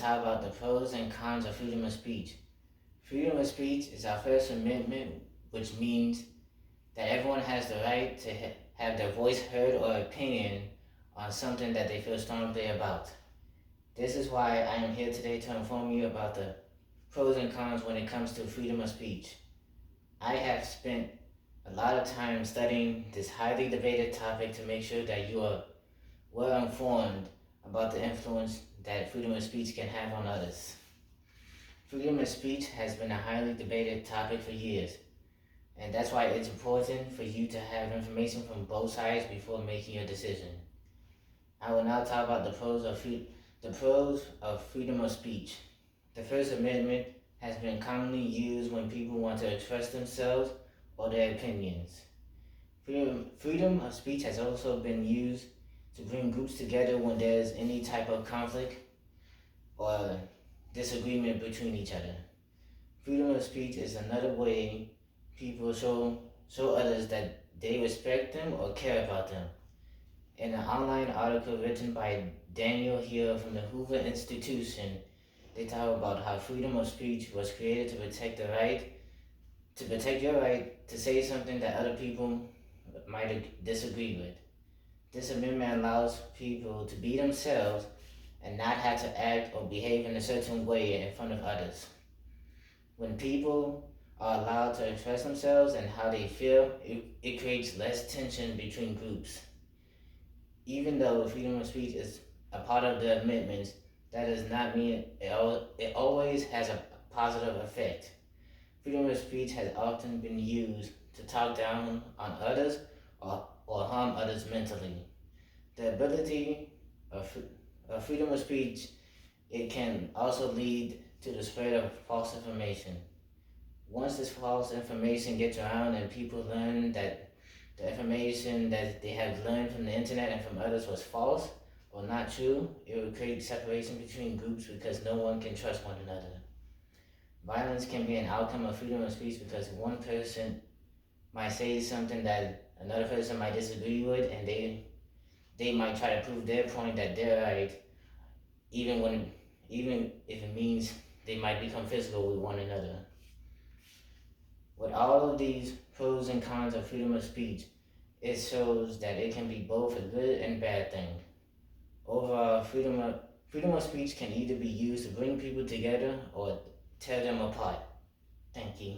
talk about the pros and cons of freedom of speech. Freedom of speech is our First Amendment, which means that everyone has the right to have their voice heard or opinion on something that they feel strongly about. This is why I am here today to inform you about the pros and cons when it comes to freedom of speech. I have spent a lot of time studying this highly debated topic to make sure that you are well informed about the influence that freedom of speech can have on others. Freedom of speech has been a highly debated topic for years, and that's why it's important for you to have information from both sides before making your decision. I will now talk about the pros of freedom of speech. The First Amendment has been commonly used when people want to express themselves or their opinions. Freedom of speech has also been used to bring groups together when there's any type of conflict or disagreement between each other. Freedom of speech is another way people show others that they respect them or care about them. In an online article written by Daniel Hill from the Hoover Institution, they talk about how freedom of speech was created to protect your right to say something that other people might disagree with. This amendment allows people to be themselves and not have to act or behave in a certain way in front of others. When people are allowed to express themselves and how they feel, it creates less tension between groups. Even though freedom of speech is a part of the amendments, that does not mean it always has a positive effect. Freedom of speech has often been used to talk down on others or harm others mentally. The ability of freedom of speech, it can also lead to the spread of false information. Once this false information gets around and people learn that the information that they have learned from the internet and from others was false or not true, it will create separation between groups because no one can trust one another. Violence can be an outcome of freedom of speech because one person might say something that another person might disagree with, and they might try to prove their point that they're right, even if it means they might become physical with one another. With all of these pros and cons of freedom of speech, it shows that it can be both a good and bad thing. Overall, freedom of speech can either be used to bring people together or tear them apart. Thank you.